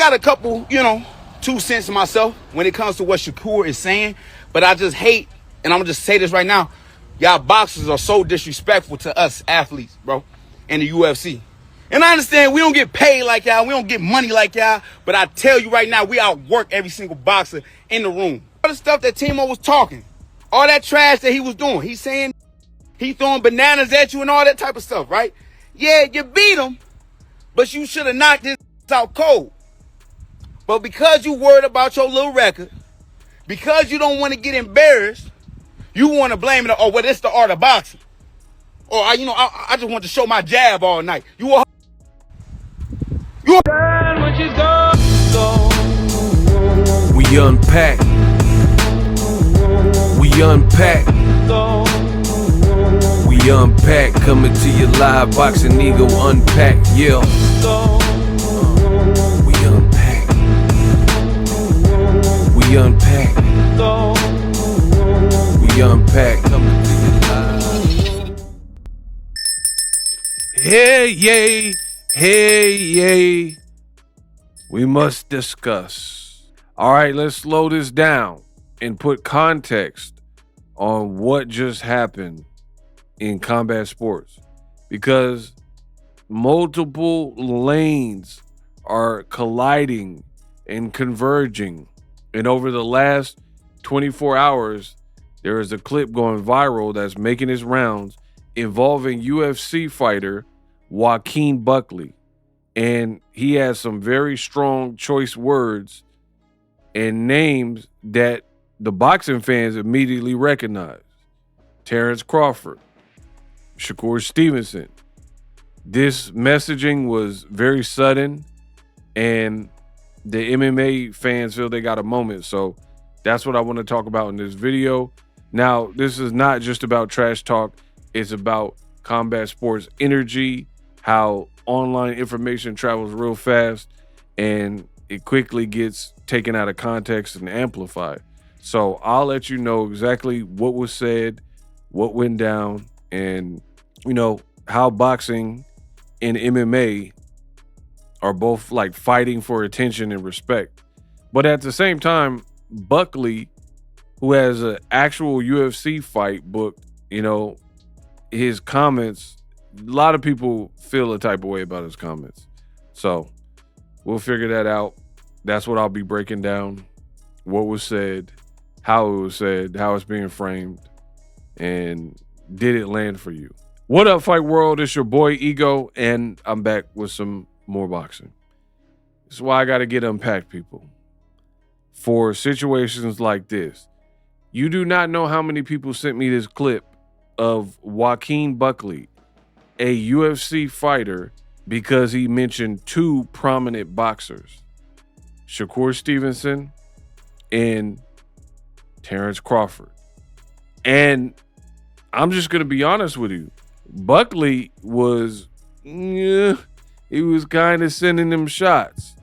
got a couple, 2 cents myself when it comes to what Shakur is saying, but I just hate, and I'm gonna just say this right now, y'all boxers are so disrespectful to us athletes, bro, in the UFC. And I understand we don't get paid like y'all, we don't get money like y'all, but I tell you right now, we outwork every single boxer in the room. All the stuff that Timo was talking, all that trash that he was doing, he's saying he throwing bananas at you and all that type of stuff, right? Yeah, you beat him, but you should have knocked his out cold. But because you worried about your little record, because you don't want to get embarrassed, you want to blame it. Oh, well, it's the art of boxing. Or I just want to show my jab all night. You a We unpack. We unpack. We unpack. Coming to you live, Boxingego unpack. Yeah. We unpack. We unpack. We unpack. Coming to you live. Hey, yay. Hey, yay. We must discuss. All right, let's slow this down and put context on what just happened in combat sports, because multiple lanes are colliding and converging. And over the last 24 hours, there is a clip going viral that's making its rounds involving UFC fighter Joaquin Buckley. And he has some very strong choice words and names that the boxing fans immediately recognize. Terrence Crawford, Shakur Stevenson. This messaging was very sudden, and the MMA fans feel they got a moment. So that's what I want to talk about in this video. Now, this is not just about trash talk. It's about combat sports energy, how online information travels real fast and it quickly gets taken out of context and amplified. So I'll let you know exactly what was said, what went down, and how boxing and MMA are both like fighting for attention and respect. But at the same time, Buckley, who has an actual UFC fight booked, his comments, a lot of people feel a type of way about his comments. So we'll figure that out. That's what I'll be breaking down. What was said, how it was said, how it's being framed, and did it land for you? What up, Fight World? It's your boy Ego, and I'm back with some more boxing. This is why I got to get unpacked, people. For situations like this, you do not know how many people sent me this clip of Joaquin Buckley, a UFC fighter, because he mentioned two prominent boxers, Shakur Stevenson and Terrence Crawford. And I'm just going to be honest with you. Buckley was, he was kind of sending them shots.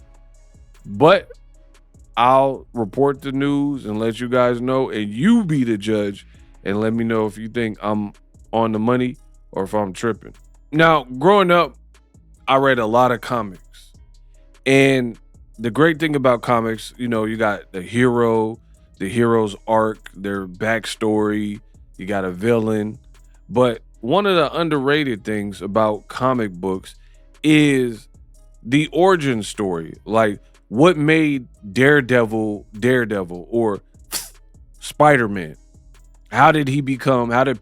But I'll report the news and let you guys know, and you be the judge and let me know if you think I'm on the money or if I'm tripping. Now, growing up, I read a lot of comics. And the great thing about comics, you got the hero, the hero's arc, their backstory, you got a villain. But one of the underrated things about comic books is the origin story. Like, what made Daredevil or Spider-Man? How did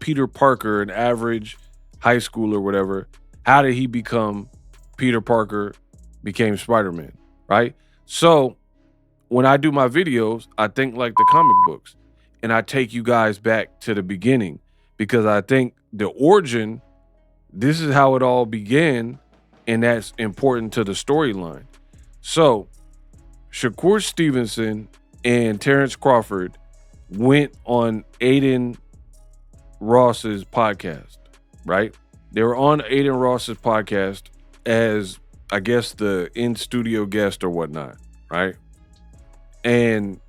Peter Parker, an average high schooler or whatever, how did he become Peter Parker, became Spider-Man, right? So when I do my videos, I think like the comic books, and I take you guys back to the beginning, because I think the origin, this is how it all began, and that's important to the storyline. So Shakur Stevenson and Terrence Crawford went on Adin Ross's podcast, right? They were on Adin Ross's podcast as, I guess, the in-studio guest or whatnot, right? And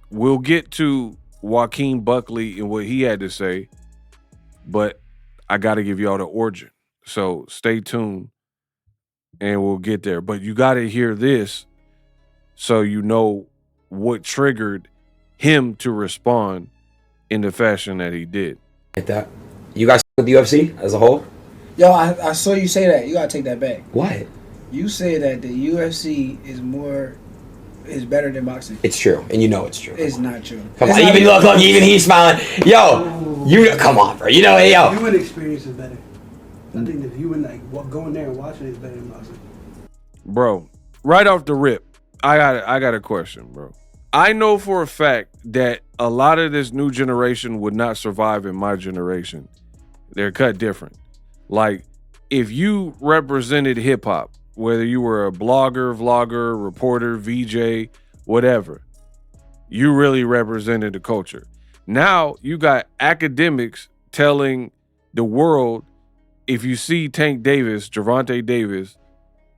we'll get to Joaquin Buckley and what he had to say, but I got to give y'all the origin. So stay tuned and we'll get there. But you got to hear this so you know what triggered him to respond in the fashion that he did. Like that. You guys with the UFC as a whole? Yo, I saw you say that. You gotta take that back. What? You say that the UFC is better than boxing. It's true, and you know it's true. It's not true. Come It's on, not look, even he's smiling. Yo, you come on, bro. You know, hey, yo. Human experience is better. I think the human going there and watching it is better than boxing. Bro, right off the rip, I got a question, bro. I know for a fact that a lot of this new generation would not survive in my generation. They're cut different. Like, if you represented hip hop, whether you were a blogger, vlogger, reporter, VJ, whatever, you really represented the culture. Now you got academics telling the world, if you see Tank Davis, Gervonta Davis,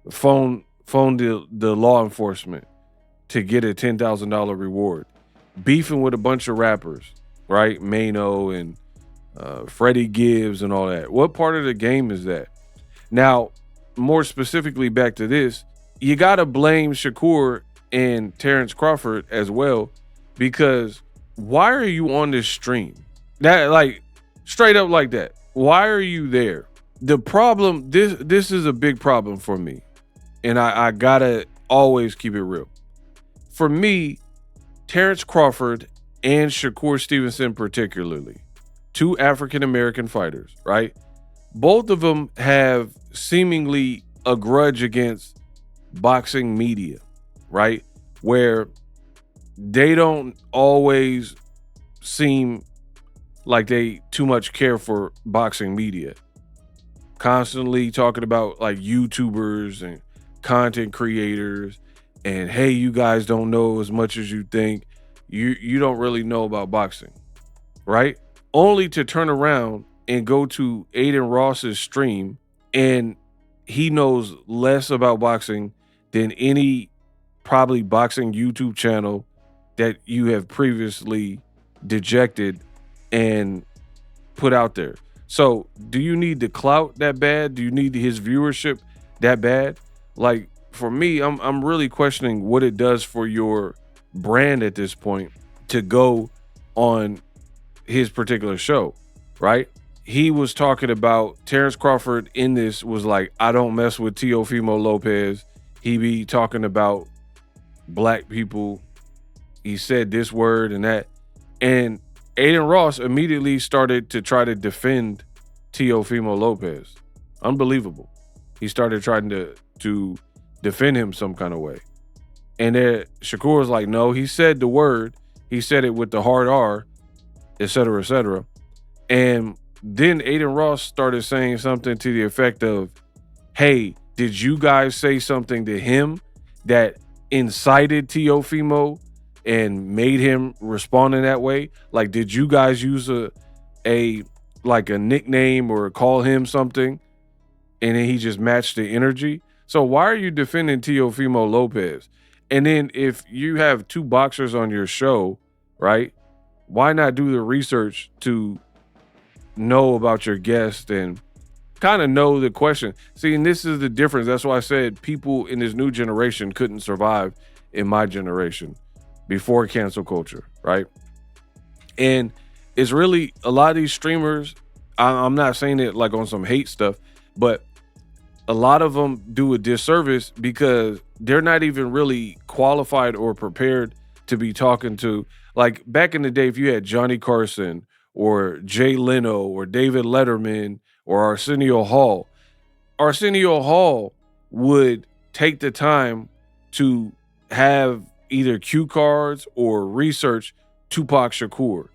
phone the law enforcement to get a $10,000 reward, beefing with a bunch of rappers, right? Mano and Freddie Gibbs and all that. What part of the game is that? Now, more specifically back to this, you got to blame Shakur and Terrence Crawford as well, because why are you on this stream? That, like, straight up like that. Why are you there? The problem, this is a big problem for me, and I gotta always keep it real. For me, Terrence Crawford and Shakur Stevenson particularly, two African-American fighters, right? Both of them have seemingly a grudge against boxing media, right? Where they don't always seem like they too much care for boxing media. Constantly talking about like YouTubers and content creators and, hey, you guys don't know as much as you think. You don't really know about boxing, right? Only to turn around and go to Adin Ross's stream and he knows less about boxing than any probably boxing YouTube channel that you have previously dejected and put out there. So do you need the clout that bad? Do you need his viewership that bad? Like, for me, I'm really questioning what it does for your brand at this point to go on his particular show, right? He was talking about Terrence Crawford in this was like, I don't mess with Teofimo Lopez. He be talking about black people. He said this word and that. And Adin Ross immediately started to try to defend Teofimo Lopez. Unbelievable. He started trying to defend him some kind of way. And then Shakur was like, no, he said the word. He said it with the hard R, et cetera, et cetera. And then Adin Ross started saying something to the effect of, hey, did you guys say something to him that incited Teofimo and made him respond in that way? Like, did you guys use a nickname or call him something and then he just matched the energy? So why are you defending Teofimo Lopez? And then if you have two boxers on your show, right, why not do the research to know about your guest and kind of know the question? See, and this is the difference. That's why I said people in this new generation couldn't survive in my generation before cancel culture, right? And it's really a lot of these streamers, I'm not saying it like on some hate stuff, but a lot of them do a disservice because they're not even really qualified or prepared to be talking to. Like back in the day, if you had Johnny Carson or Jay Leno or David Letterman or Arsenio Hall would take the time to have either cue cards or research Tupac Shakur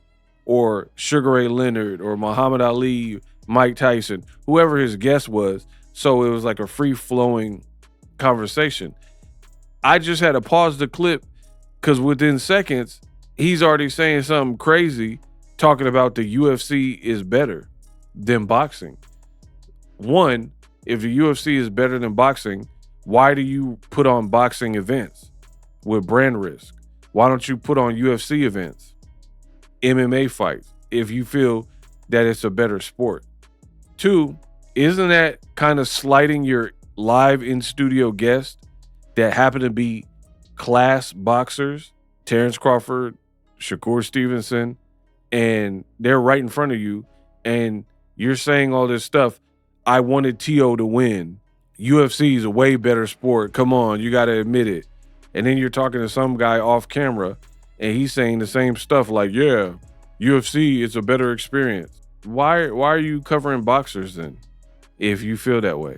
or Sugar Ray Leonard or Muhammad Ali, Mike Tyson, whoever his guest was. So it was like a free-flowing conversation. I just had to pause the clip because within seconds, he's already saying something crazy, talking about the UFC is better than boxing. One, if the UFC is better than boxing, why do you put on boxing events with brand risk? Why don't you put on UFC events, MMA fights, if you feel that it's a better sport? Two, isn't that kind of slighting your live in-studio guest that happen to be class boxers, Terrence Crawford, Shakur Stevenson, and they're right in front of you, and you're saying all this stuff. I wanted T.O. to win. UFC is a way better sport. Come on, you got to admit it. And then you're talking to some guy off camera, and he's saying the same stuff like, yeah, UFC is a better experience. Why are you covering boxers then if you feel that way?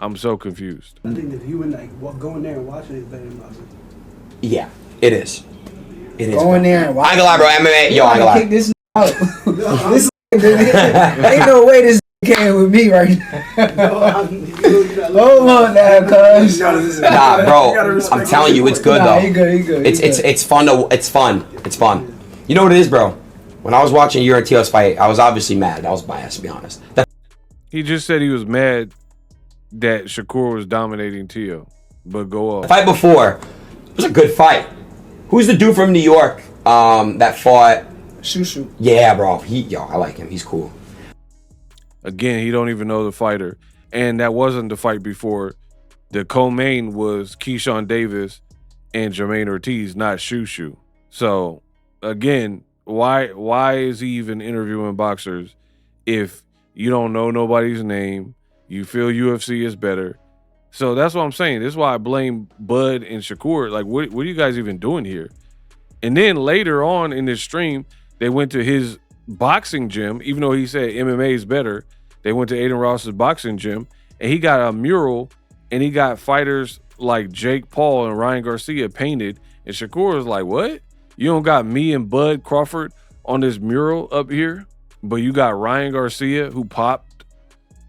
I'm so confused. I think if you were like going there and watching it is better than boxing. Yeah, it is. It is. Going there and I ain't gonna lie, bro. MMA, yo, I ain't gonna lie. kick this out. This ain't no way this came with me right now. Hold on now, cuz. Nah, bro. I'm telling you, it's good though. He good. It's fun to. It's fun. You know what it is, bro? When I was watching you and T.O.'s fight, I was obviously mad. I was biased, to be honest. He just said he was mad that Shakur was dominating T.O. But go The off. fight before was a good fight. Who's the dude from New York that fought? Shushu. Yeah, bro. I like him. He's cool. Again, he don't even know the fighter. And that wasn't the fight before. The co-main was Keyshawn Davis and Jermaine Ortiz, not Shushu. So, again, why is he even interviewing boxers if you don't know nobody's name, you feel UFC is better? So that's what I'm saying. This is why I blame Bud and Shakur. Like, what are you guys even doing here? And then later on in this stream, they went to his boxing gym, even though he said MMA is better. They went to Adin Ross's boxing gym, and he got a mural, and he got fighters like Jake Paul and Ryan Garcia painted. And Shakur was like, what? You don't got me and Bud Crawford on this mural up here, but you got Ryan Garcia who popped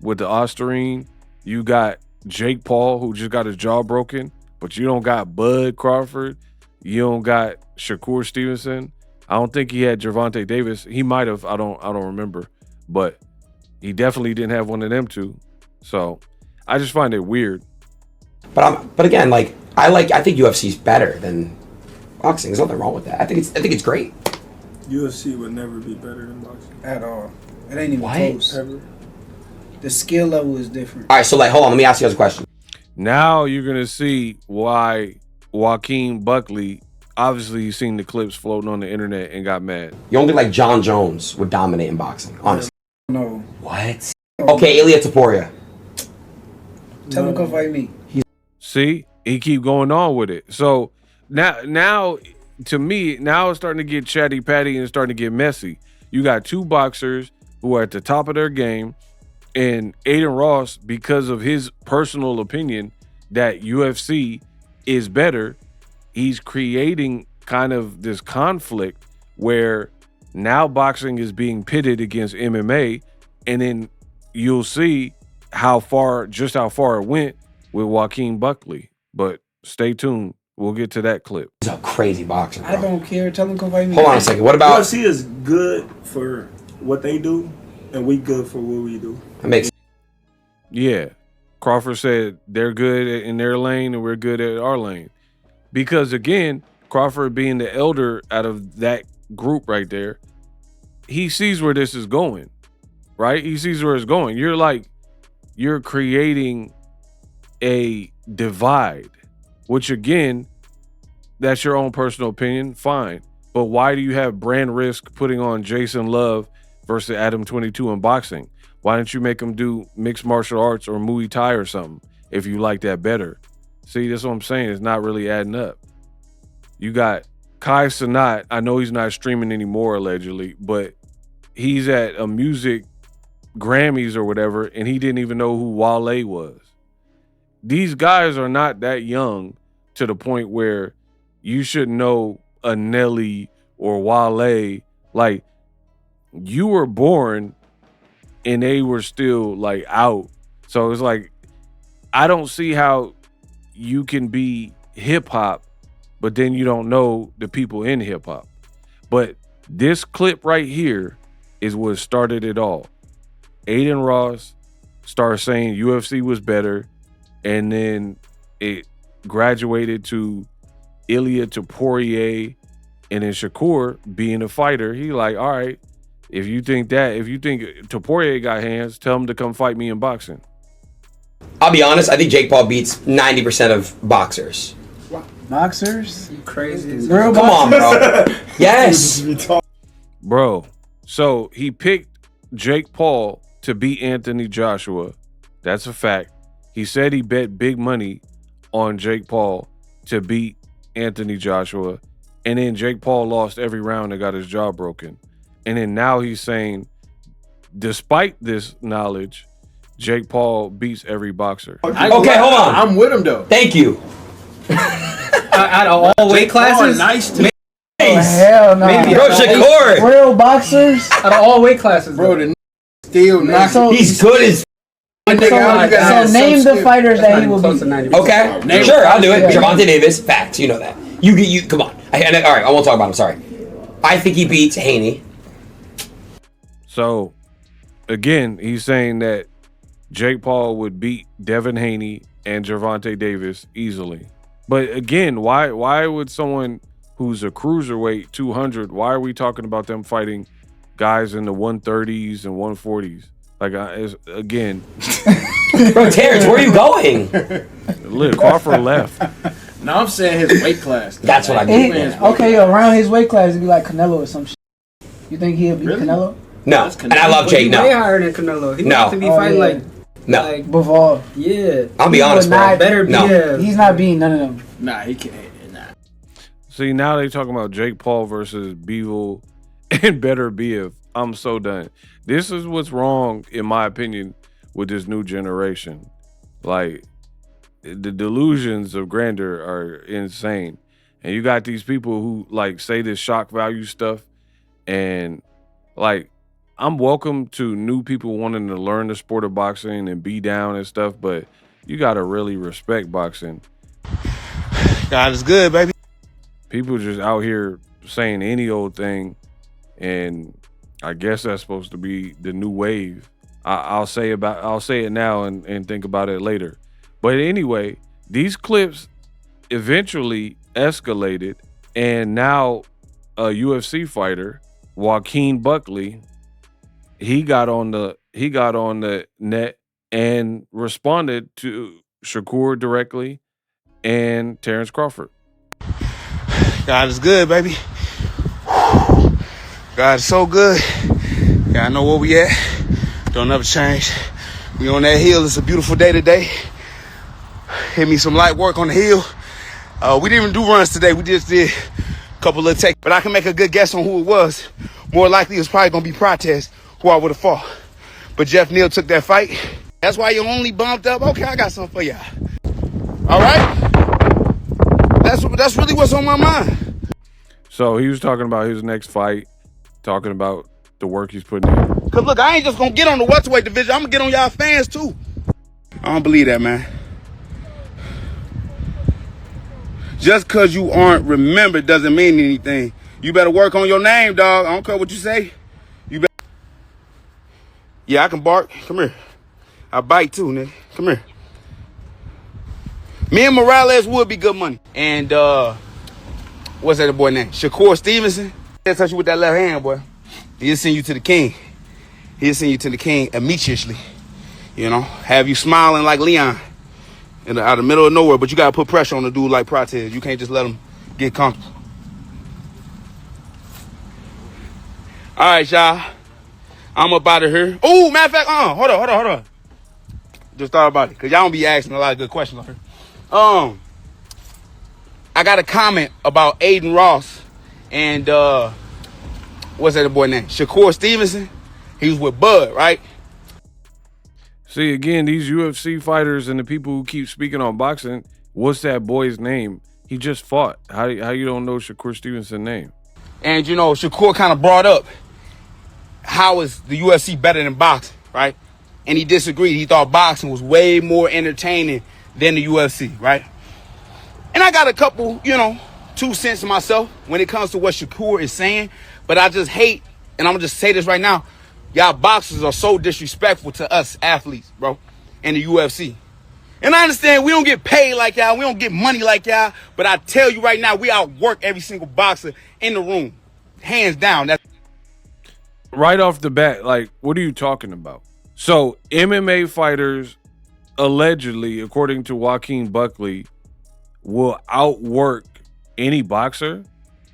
with the Ostarine. You got Jake Paul who just got his jaw broken, but you don't got Bud Crawford. You don't got Shakur Stevenson. I don't think he had Gervonta Davis. He might have. I don't remember, but he definitely didn't have one of them two. So I just find it weird. But again, like I think UFC's better than boxing. There's nothing wrong with that. I think it's great. UFC would never be better than boxing. At all. It ain't even What? close. Ever. The skill level is different. All right, so like, hold on. Let me ask you guys a question. Now you're gonna see why Joaquin Buckley. Obviously, you've seen the clips floating on the internet and got mad. You don't think like John Jones would dominate in boxing? Honestly. No. What? Okay, Ilya Taporia. Tell him come fight me. See, he keep going on with it. So now, to me, now it's starting to get chatty patty and it's starting to get messy. You got two boxers who are at the top of their game, and Adin Ross, because of his personal opinion that UFC is better, he's creating kind of this conflict where now boxing is being pitted against MMA, and then you'll see how far it went with Joaquin Buckley. But stay tuned. We'll get to that clip. He's a crazy boxer, bro. I don't care. Tell him come fight me. Hold on a second. What about? UFC is good for what they do, and we good for what we do. That makes Yeah. Crawford said they're good in their lane and we're good at our lane. Because again, Crawford being the elder out of that group right there, he sees where this is going, right? He sees where it's going. You're creating a divide, which again, that's your own personal opinion, fine. But why do you have brand risk putting on Jason Love versus Adam 22 in boxing? Why don't you make him do mixed martial arts or Muay Thai or something if you like that better? See, that's what I'm saying. It's not really adding up. You got Kai Cenat. I know he's not streaming anymore, allegedly, but he's at a music Grammys or whatever, and he didn't even know who Wale was. These guys are not that young to the point where you should know a Nelly or Wale. Like, you were born and they were still like out. So it's like, I don't see how you can be hip hop, but then you don't know the people in hip hop. But this clip right here is what started it all. Adin Ross started saying UFC was better, and then it graduated to Ilya Taporia, and then Shakur being a fighter. He like, all right, if you think Taporia got hands, tell him to come fight me in boxing. I'll be honest. I think Jake Paul beats 90% of boxers. Boxers? You crazy. Real Come on, boxers? bro. Yes. Bro, so he picked Jake Paul to beat Anthony Joshua. That's a fact. He said he bet big money on Jake Paul to beat Anthony Joshua. And then Jake Paul lost every round and got his jaw broken. And then now he's saying, despite this knowledge, Jake Paul beats every boxer. Okay, hold on. I'm with him though. Thank you. Out of all weight classes? Nice to Oh, hell no. Maybe. Bro, Shakur. Real boxers? Out of all weight classes, bro. The still not. So, He's good as. so name the fighters that he will beat. Okay, sure, I'll do it. Gervonta Davis, facts, you know that. You come on. All right, I won't talk about him. Sorry. I think he beats Haney. So, again, he's saying that Jake Paul would beat Devin Haney and Gervonta Davis easily. But again, why would someone who's a cruiserweight 200, why are we talking about them fighting guys in the 130s and 140s? Like, again. Bro, Terrence, where are you going? Look, Crawford left. No, I'm saying his weight class. That's what I mean. Okay, around his weight class, it'd be like Canelo or some shit. You think he'll beat Canelo? No, and I love Jake. Way No, higher than Canelo. He No. wants to be fighting like no. Bivol. yeah. I'll be honest, bro. not- Better be No. He's not beating none of them. Nah, he can't. Nah. See, now they talking about Jake Paul versus Bivol and Better Biev. I'm so done. This is what's wrong, in my opinion, with this new generation. Like, the delusions of grandeur are insane. And you got these people who, like, say this shock value stuff. And, like, I'm welcome to new people wanting to learn the sport of boxing and be down and stuff, but you got to really respect boxing. God is good, baby. People just out here saying any old thing, and I guess that's supposed to be the new wave. I'll say it now and think about it later. But anyway, these clips eventually escalated, and now a UFC fighter, Joaquin Buckley, he got on the net and responded to Shakur directly and Terrence Crawford. God is good, baby. God is so good. Yeah, I know where we at. Don't ever change. We on that hill. It's a beautiful day today. Hit me some light work on the hill. We didn't even do runs today. We just did a couple of takes. But I can make a good guess on who it was. More likely it was probably going to be Protest, who I would have fought. But Jeff Neal took that fight. That's why you only bumped up. Okay, I got something for y'all. All right? That's really what's on my mind. So he was talking about his next fight, talking about the work he's putting in. Because, look, I ain't just going to get on the welterweight division. I'm going to get on y'all fans, too. I don't believe that, man. Just because you aren't remembered doesn't mean anything. You better work on your name, dog. I don't care what you say. You better. Yeah, I can bark. Come here. I bite, too, nigga. Come here. Me and Morales would be good money. And, what's that boy name? Shakur Stevenson. He'll touch you with that left hand, boy. He'll send you to the king. He'll send you to the king immediately. You know, have you smiling like Leon out of the middle of nowhere, but you got to put pressure on a dude like Protez. You can't just let him get comfortable. All right, y'all. I'm up out of here. Oh, matter of fact, hold on. Just thought about it, because y'all don't be asking a lot of good questions on here. I got a comment about Adin Ross and what's that boy name? Shakur Stevenson. He was with Bud, right? See, again, these UFC fighters and the people who keep speaking on boxing, what's that boy's name? He just fought. How you don't know Shakur Stevenson's name? And, you know, Shakur kind of brought up how is the UFC better than boxing, right? And he disagreed. He thought boxing was way more entertaining than the UFC, right? And I got a couple, 2 cents myself when it comes to what Shakur is saying. But I just hate, and I'm going to just say this right now, y'all boxers are so disrespectful to us athletes, bro, and the UFC. And I understand we don't get paid like y'all. We don't get money like y'all. But I tell you right now, we outwork every single boxer in the room. Hands down. That's Right off the bat, like, what are you talking about? So MMA fighters, allegedly, according to Joaquin Buckley, will outwork any boxer.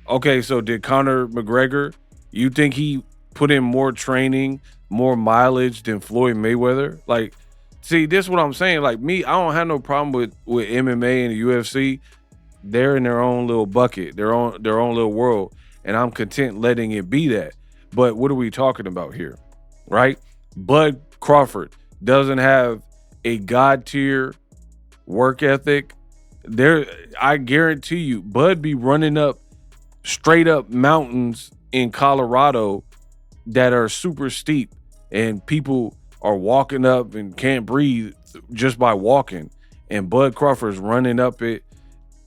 Okay, so did Conor McGregor, you think he put in more training, more mileage than Floyd Mayweather? Like, see, this is what I'm saying. Like me, I don't have no problem with MMA and the UFC. They're in their own little bucket, their own little world, and I'm content letting it be that. But what are we talking about here, right? Bud Crawford doesn't have a god tier work ethic. I guarantee you, Bud be running up straight up mountains in Colorado that are super steep, and people are walking up and can't breathe just by walking. And Bud Crawford's running up it.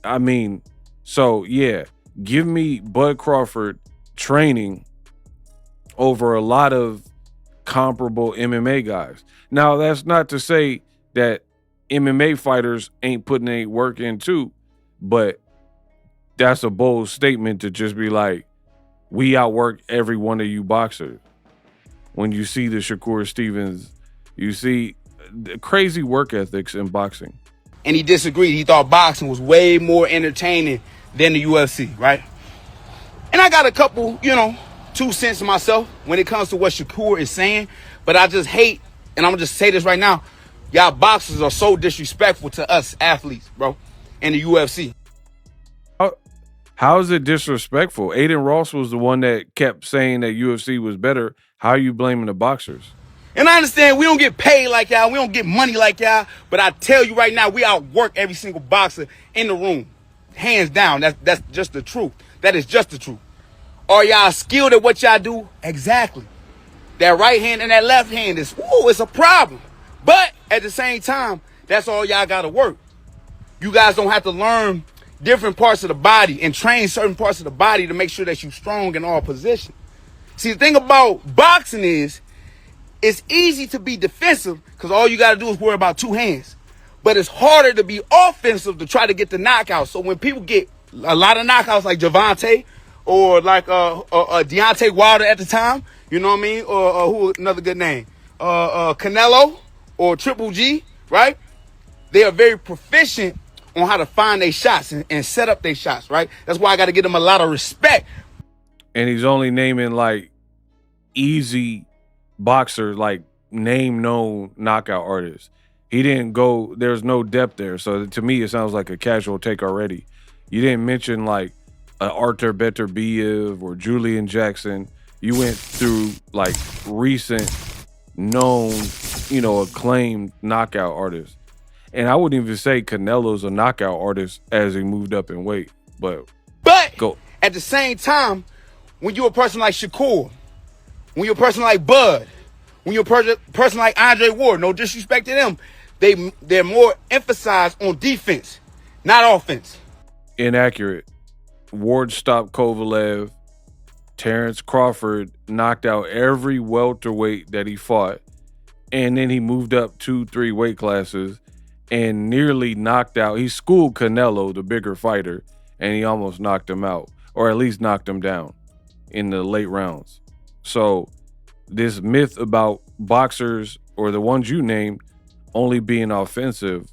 I mean, so yeah, give me Bud Crawford training over a lot of comparable MMA guys. Now, that's not to say that MMA fighters ain't putting any work in too, but that's a bold statement to just be like, we outwork every one of you boxers. When you see the Shakur Stevens, you see the crazy work ethics in boxing. And he disagreed. He thought boxing was way more entertaining than the UFC, right? And I got a couple, 2 cents myself when it comes to what Shakur is saying, but I just hate, and I'm gonna just say this right now, y'all boxers are so disrespectful to us athletes, bro, and the UFC. How is it disrespectful? Adin Ross was the one that kept saying that UFC was better. How are you blaming the boxers? And I understand we don't get paid like y'all, we don't get money like y'all, but I tell you right now, we outwork every single boxer in the room. Hands down, that's just the truth. That is just the truth. Are y'all skilled at what y'all do? Exactly. That right hand and that left hand it's a problem. But at the same time, that's all y'all gotta work. You guys don't have to learn different parts of the body and train certain parts of the body to make sure that you're strong in all positions. See, the thing about boxing is, it's easy to be defensive because all you got to do is worry about 2 hands. But it's harder to be offensive to try to get the knockout. So when people get a lot of knockouts like Javante or like Deontay Wilder at the time, you know what I mean? Or who another good name? Canelo or Triple G, right? They are very proficient on how to find their shots and set up their shots, right? That's why I got to give them a lot of respect. And he's only naming like easy boxer, like name known knockout artists. He didn't go, there's no depth there. So to me, it sounds like a casual take already. You didn't mention like Artur Beterbiev or Julian Jackson. You went through like recent known, acclaimed knockout artists. And I wouldn't even say Canelo's a knockout artist as he moved up in weight. But go. At the same time, when you're a person like Shakur, when you're a person like Bud, when you're a person like Andre Ward, no disrespect to them, they're more emphasized on defense, not offense. Inaccurate. Ward stopped Kovalev. Terrence Crawford knocked out every welterweight that he fought. And then he moved up 2-3 weight classes and nearly knocked out. He schooled Canelo, the bigger fighter, and he almost knocked him out, or at least knocked him down in the late rounds. So this myth about boxers, or the ones you named, only being offensive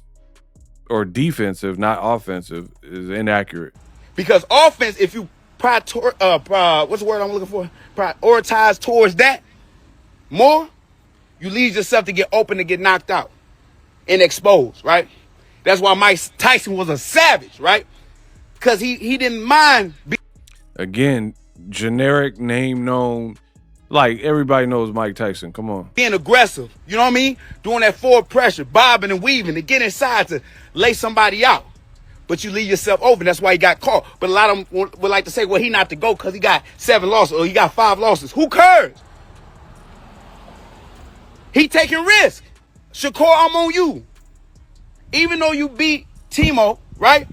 or defensive, not offensive, is inaccurate. Because offense, if you what's the word I'm looking for? Prioritize towards that more, you leave yourself to get open to get knocked out and exposed, right? That's why Mike Tyson was a savage, right? Because he didn't mind. Again, generic name known, like everybody knows Mike Tyson. Come on. Being aggressive, you know what I mean? Doing that forward pressure, bobbing and weaving to get inside to lay somebody out. But you leave yourself open. That's why he got caught. But a lot of them would like to say, well, he not to go because he got 7 losses or he got 5 losses. Who cares? He taking risk. Shakur, I'm on you. Even though you beat Timo, right?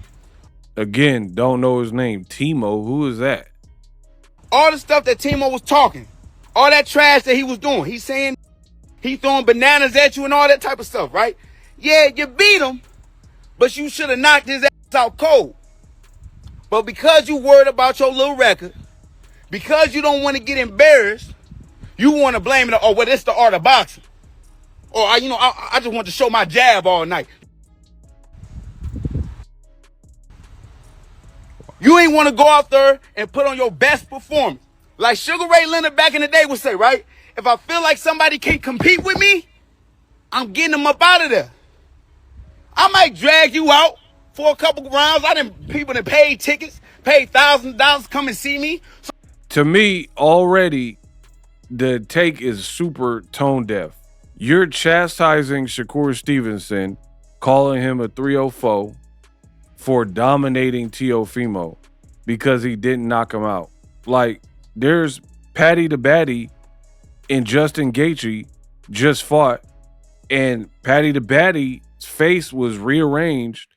Again, don't know his name. Timo, who is that? All the stuff that Timo was talking, all that trash that he was doing, he's saying he throwing bananas at you and all that type of stuff, right? Yeah, you beat him, but you should have knocked his ass out cold. But because you worried about your little record, because you don't want to get embarrassed, you want to blame it. Oh, well, it's the art of boxing. Or, I just want to show my jab all night. You ain't want to go out there and put on your best performance. Like Sugar Ray Leonard back in the day would say, right? If I feel like somebody can't compete with me, I'm getting them up out of there. I might drag you out for a couple rounds. People that paid tickets, paid $1,000 to come and see me. To me, already, the take is super tone deaf. You're chastising Shakur Stevenson, calling him a 304 for dominating Teofimo because he didn't knock him out. Like, there's Paddy the Baddy and Justin Gaethje just fought, and Paddy the Baddy's face was rearranged.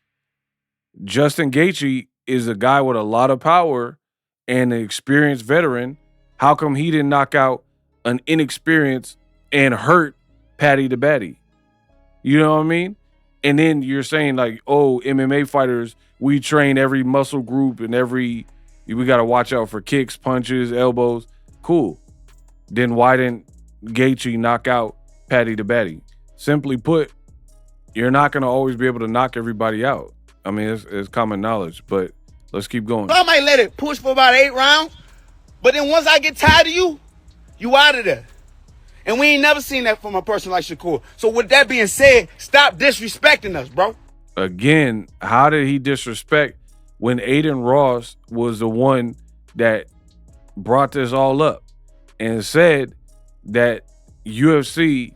Justin Gaethje is a guy with a lot of power and an experienced veteran. How come he didn't knock out an inexperienced and hurt Paddy the Baddy? You know what I mean? And then you're saying like, oh, MMA fighters, we train every muscle group and we got to watch out for kicks, punches, elbows. Cool. Then why didn't Gaethje knock out Paddy the Baddy? Simply put, you're not going to always be able to knock everybody out. I mean, it's common knowledge, but let's keep going. So I might let it push for about 8 rounds, but then once I get tired of you, you out of there. And we ain't never seen that from a person like Shakur. So with that being said, stop disrespecting us, bro. Again, how did he disrespect when Adin Ross was the one that brought this all up and said that UFC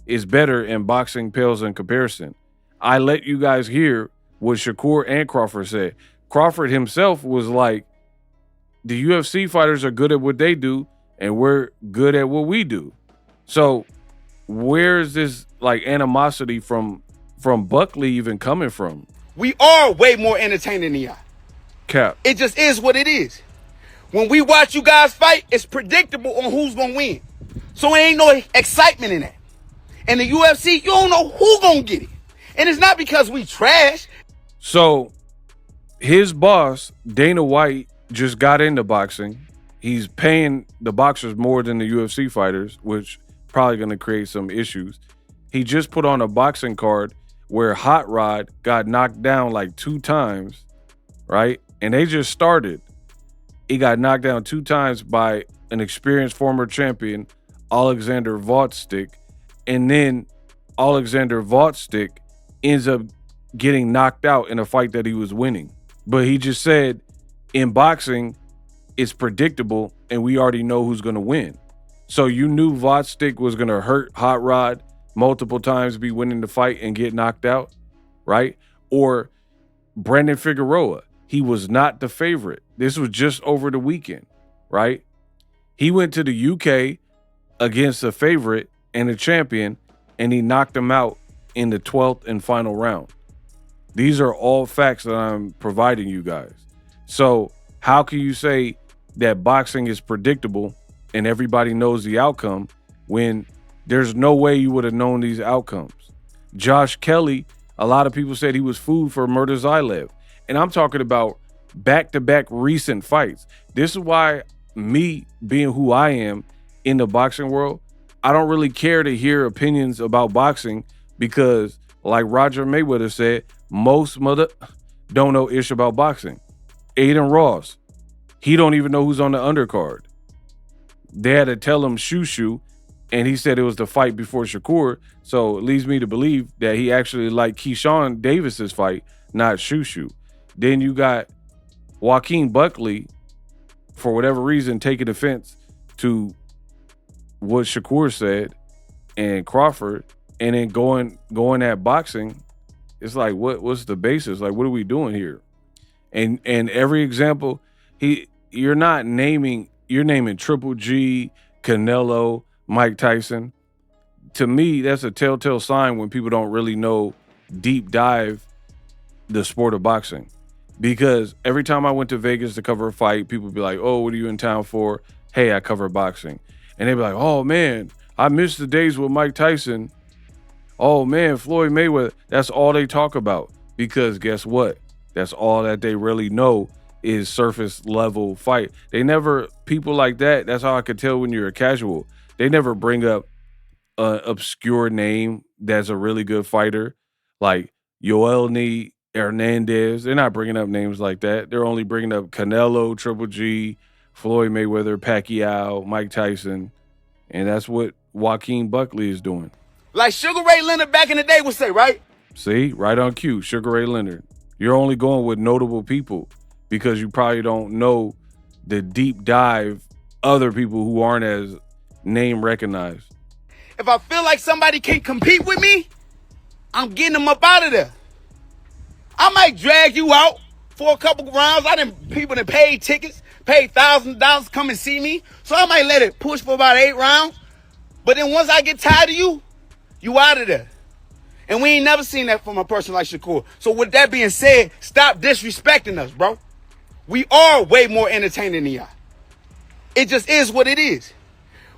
is better and boxing pales in comparison? I let you guys hear what Shakur and Crawford said. Crawford himself was like, the UFC fighters are good at what they do and we're good at what we do. So where's this like animosity from Buckley even coming from? We are way more entertaining than y'all. Cap. It just is what it is. When we watch you guys fight, it's predictable on who's gonna win. So it ain't no excitement in that. And the UFC, you don't know who gonna get it. And it's not because we trash. So his boss, Dana White, just got into boxing. He's paying the boxers more than the UFC fighters, which probably going to create some issues. He just put on a boxing card where Hot Rod got knocked down like 2 times, right? And they just started. He got knocked down 2 times by an experienced former champion, Alexander Vostik, and then Alexander Vostik ends up getting knocked out in a fight that he was winning. But he just said, in boxing, it's predictable and we already know who's going to win. So you knew Vostik was going to hurt Hot Rod multiple times, be winning the fight and get knocked out, right? Or Brandon Figueroa, he was not the favorite. This was just over the weekend, right? He went to the UK against a favorite and a champion, and he knocked him out in the 12th and final round. These are all facts that I'm providing you guys. So how can you say that boxing is predictable and everybody knows the outcome when there's no way you would have known these outcomes? Josh Kelly, a lot of people said he was food for Murtazaev. And I'm talking about back-to-back recent fights. This is why me being who I am in the boxing world, I don't really care to hear opinions about boxing because, like Roger Mayweather said, most mother don't know ish about boxing. Adin Ross, he don't even know who's on the undercard. They had to tell him shoo, and he said it was the fight before Shakur. So it leads me to believe that he actually liked Keyshawn Davis's fight, not shoo. Then you got Joaquin Buckley, for whatever reason, taking offense to what Shakur said and Crawford, and then going at boxing. It's like, what's the basis? Like, what are we doing here? And every example, you're naming Triple G, Canelo, Mike Tyson. To me, that's a telltale sign when people don't really know deep dive the sport of boxing. Because every time I went to Vegas to cover a fight, people would be like, oh, what are you in town for? Hey, I cover boxing. And they'd be like, oh man, I miss the days with Mike Tyson. Oh man, Floyd Mayweather. That's all they talk about. Because guess what? That's all that they really know is surface level fight. They never, people like that, that's how I could tell when you're a casual. They never bring up an obscure name that's a really good fighter. Like Yoelny Hernandez. They're not bringing up names like that. They're only bringing up Canelo, Triple G, Floyd Mayweather, Pacquiao, Mike Tyson, and that's what Joaquin Buckley is doing. Like Sugar Ray Leonard back in the day would say, right? See, right on cue, Sugar Ray Leonard. You're only going with notable people because you probably don't know the deep dive other people who aren't as name recognized. If I feel like somebody can't compete with me, I'm getting them up out of there. I might drag you out for a couple rounds. People that paid tickets, paid $1,000 to come and see me. So I might let it push for about 8 rounds. But then once I get tired of you, you out of there. And we ain't never seen that from a person like Shakur. So with that being said, stop disrespecting us, bro. We are way more entertaining than y'all. It just is what it is.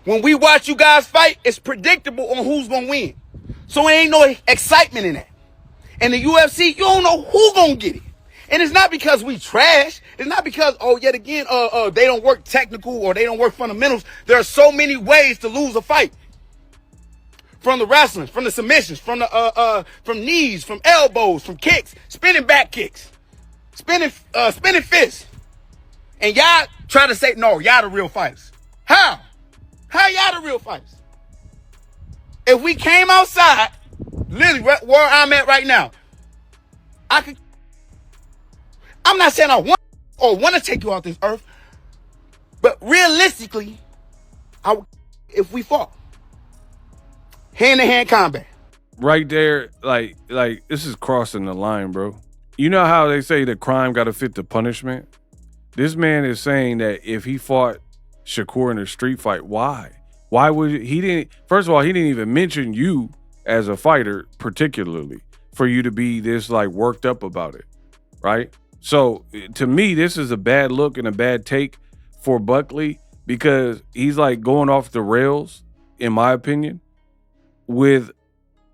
When we watch you guys fight, it's predictable on who's gonna win. So it ain't no excitement in that. In the UFC, you don't know who gonna get it. And it's not because we trash. It's not because, yet again, they don't work technical or they don't work fundamentals. There are so many ways to lose a fight. From the wrestling, from the submissions, from knees, from elbows, from kicks, spinning back kicks, spinning fists. And y'all try to say, no, y'all the real fighters. How? How y'all the real fighters? If we came outside, literally where I'm at right now, I'm not saying I want to take you off this earth, but realistically, if we fought hand-to-hand combat. Right there, like this is crossing the line, bro. You know how they say the crime got to fit the punishment? This man is saying that if he fought Shakur in a street fight, why? Why would he didn't? First of all, he didn't even mention you as a fighter, particularly for you to be this like worked up about it, right? So to me, this is a bad look and a bad take for Buckley because he's like going off the rails, in my opinion, with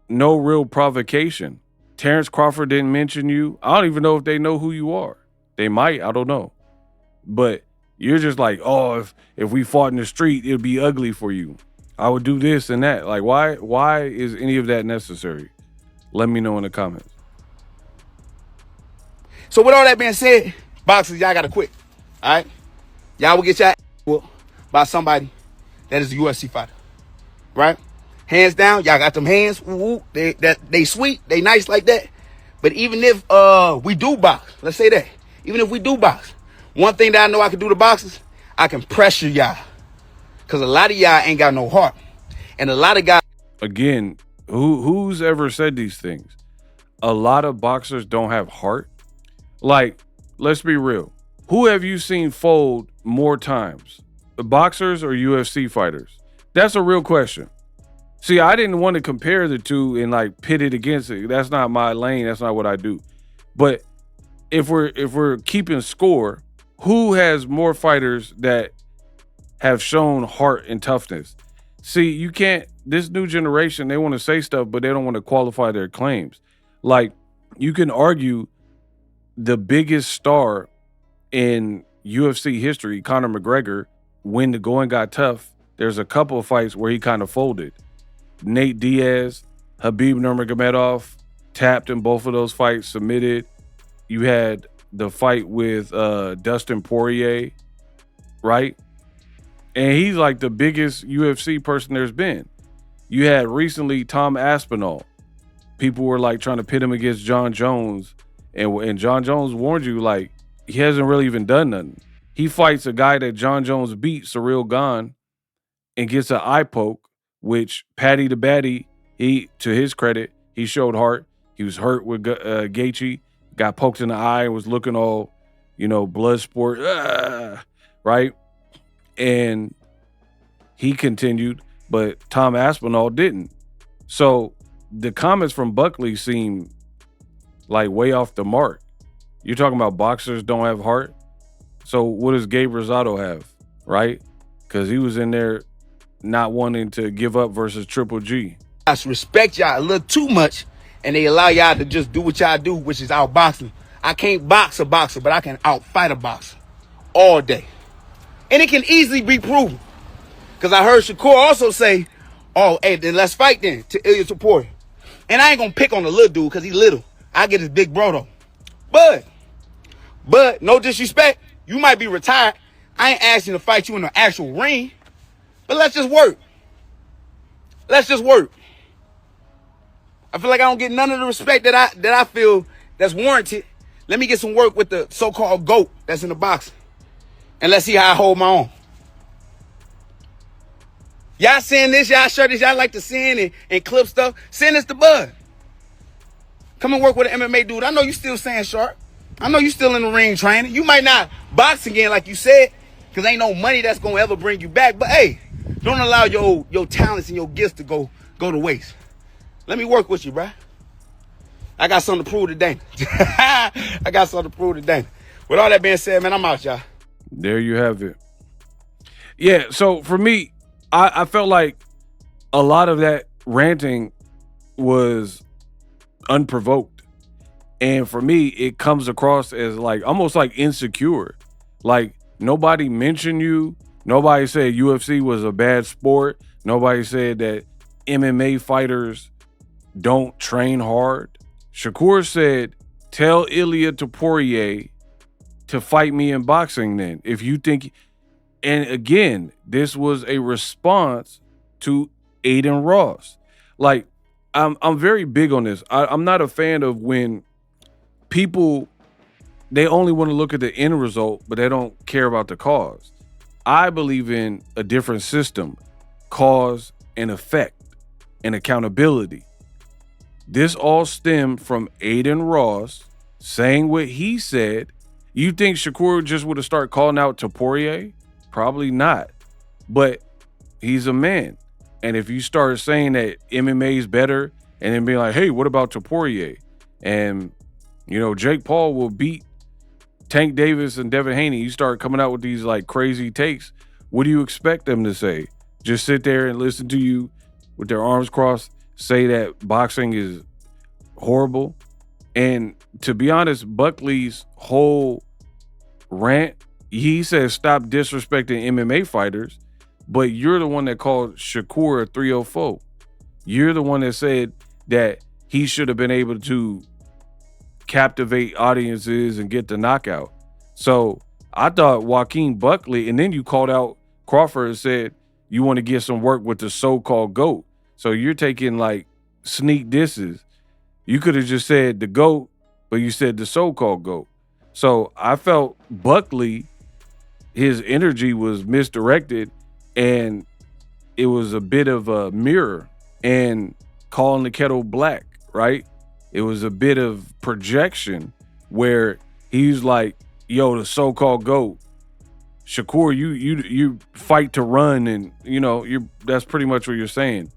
no real provocation. Terrence Crawford didn't mention you. I don't even know if they know who you are. They might, I don't know. But you're just like, oh, if we fought in the street, it'd be ugly for you. I would do this and that. Like, why is any of that necessary? Let me know in the comments. So with all that being said, boxers, y'all gotta quit. All right? Y'all will get y'all whooped by somebody that is a UFC fighter. Right? Hands down, y'all got them hands. Ooh, they sweet, they nice like that. But even if we do box, let's say that. Even if we do box, one thing that I know I can do to boxers, I can pressure y'all. Because a lot of y'all ain't got no heart. And a lot of guys... Again, who's ever said these things? A lot of boxers don't have heart. Like, let's be real. Who have you seen fold more times? The boxers or UFC fighters? That's a real question. See, I didn't want to compare the two and like pit it against it. That's not my lane. That's not what I do. But if we're keeping score, who has more fighters that have shown heart and toughness? See, you can't, this new generation, they want to say stuff, but they don't want to qualify their claims. Like, you can argue the biggest star in UFC history, Conor McGregor, when the going got tough, there's a couple of fights where he kind of folded. Nate Diaz, Khabib Nurmagomedov, tapped in both of those fights, submitted. You had the fight with Dustin Poirier, right? And he's like the biggest UFC person there's been. You had recently Tom Aspinall. People were like trying to pit him against John Jones. And John Jones warned you, like, he hasn't really even done nothing. He fights a guy that John Jones beat, Ciryl Gane, and gets an eye poke, which Paddy the Baddy, he, to his credit, he showed heart. He was hurt with Gaethje, got poked in the eye, was looking all, blood sport, right? And he continued, but Tom Aspinall didn't. So the comments from Buckley seem like way off the mark. You're talking about boxers don't have heart? So what does Gabe Rosado have, right? Because he was in there not wanting to give up versus Triple G. I respect y'all a little too much, and they allow y'all to just do what y'all do, which is outboxing. I can't box a boxer, but I can outfight a boxer all day. And it can easily be proven. Because I heard Shakur also say, oh, hey, then let's fight then to Ilya Taporia. And I ain't going to pick on the little dude because he little. I get his big bro, though. But no disrespect, you might be retired. I ain't asking to fight you in the actual ring, but let's just work. Let's just work. I feel like I don't get none of the respect that I feel that's warranted. Let me get some work with the so-called GOAT that's in the boxing. And let's see how I hold my own. Y'all seeing this, y'all share this, y'all like to send and clip stuff. Send this to Bud. Come and work with an MMA dude. I know you still staying sharp. I know you still in the ring training. You might not box again like you said, because ain't no money that's going to ever bring you back. But hey, don't allow your talents and your gifts to go to waste. Let me work with you, bruh. I got something to prove today. I got something to prove today. With all that being said, man, I'm out, y'all. There you have it. Yeah, so for me, I felt like a lot of that ranting was unprovoked. And for me, it comes across as like almost like insecure. Like nobody mentioned you. Nobody said UFC was a bad sport. Nobody said that MMA fighters don't train hard. Shakur said, tell Ilia Topuria to fight me in boxing then. If you think, and again, this was a response to Adin Ross. Like, I'm very big on this. I'm not a fan of when people, they only want to look at the end result, but they don't care about the cause. I believe in a different system, cause and effect and accountability. This all stemmed from Adin Ross saying what he said. You think Shakur just would have started calling out Topuria? Probably not. But he's a man. And if you start saying that MMA is better and then being like, hey, what about Topuria? And, you know, Jake Paul will beat Tank Davis and Devin Haney. You start coming out with these like crazy takes. What do you expect them to say? Just sit there and listen to you with their arms crossed, say that boxing is horrible? And to be honest, Buckley's whole rant, he says stop disrespecting MMA fighters, but you're the one that called Shakur a 304. You're the one that said that he should have been able to captivate audiences and get the knockout. So I thought Joaquin Buckley, and then you called out Crawford and said you want to get some work with the so-called GOAT. So you're taking like sneak disses. You could have just said the GOAT, but you said the so-called GOAT. So I felt Buckley, his energy was misdirected, and it was a bit of a mirror and calling the kettle black, right? It was a bit of projection where he's like, yo, the so-called GOAT. Shakur, you fight to run, and you know, that's pretty much what you're saying.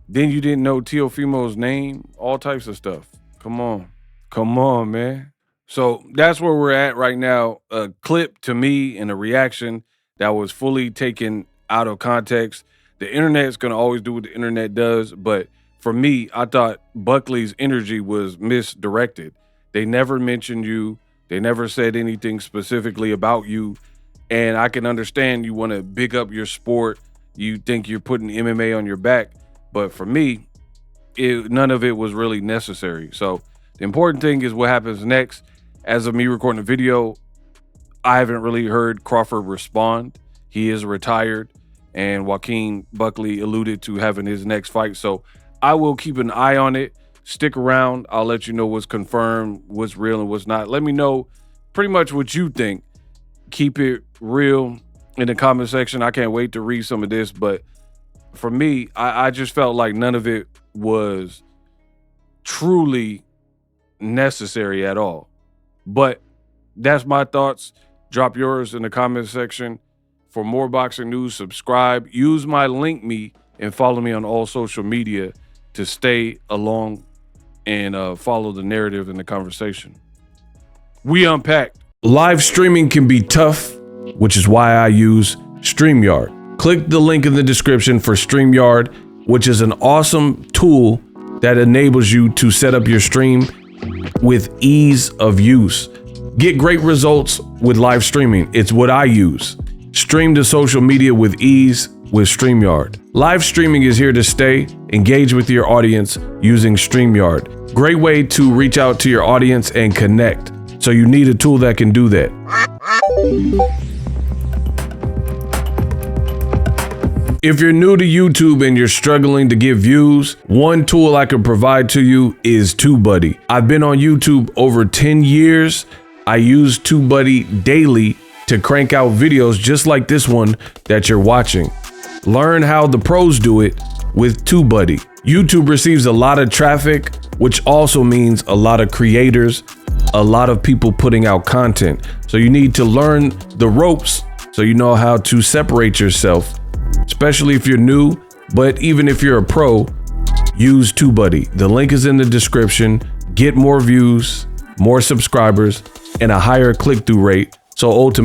Then you didn't know Teofimo's name, all types of stuff. Come on, man. So that's where we're at right now. A clip to me and a reaction that was fully taken out of context. The internet is going to always do what the internet does, but for me, I thought Buckley's energy was misdirected. They never mentioned you. They never said anything specifically about you. And I can understand you want to big up your sport. You think you're putting MMA on your back. But for me, none of it was really necessary. So the important thing is what happens next. As of me recording the video, I haven't really heard Crawford respond. He is retired, and Joaquin Buckley alluded to having his next fight. So I will keep an eye on it. Stick around. I'll let you know what's confirmed, what's real and what's not. Let me know pretty much what you think. Keep it real in the comment section. I can't wait to read some of this, but for me, I just felt like none of it was truly necessary at all. But that's my thoughts. Drop yours in the comment section. For more boxing news, subscribe. Use my link me and follow me on all social media to stay along and follow the narrative and the conversation. We Unpacked. Live streaming can be tough, which is why I use StreamYard. Click the link in the description for StreamYard, which is an awesome tool that enables you to set up your stream with ease of use. Get great results with live streaming. It's what I use. Stream to social media with ease with StreamYard. Live streaming is here to stay. Engage with your audience using StreamYard. Great way to reach out to your audience and connect. So you need a tool that can do that. If you're new to YouTube and you're struggling to get views, one tool I can provide to you is TubeBuddy. I've been on YouTube over 10 years. I use TubeBuddy daily to crank out videos just like this one that you're watching. Learn how the pros do it with TubeBuddy. YouTube receives a lot of traffic, which also means a lot of creators, a lot of people putting out content. So you need to learn the ropes so you know how to separate yourself, especially if you're new, but even if you're a pro, use TubeBuddy. The link is in the description. Get more views, more subscribers, and a higher click-through rate. So ultimately,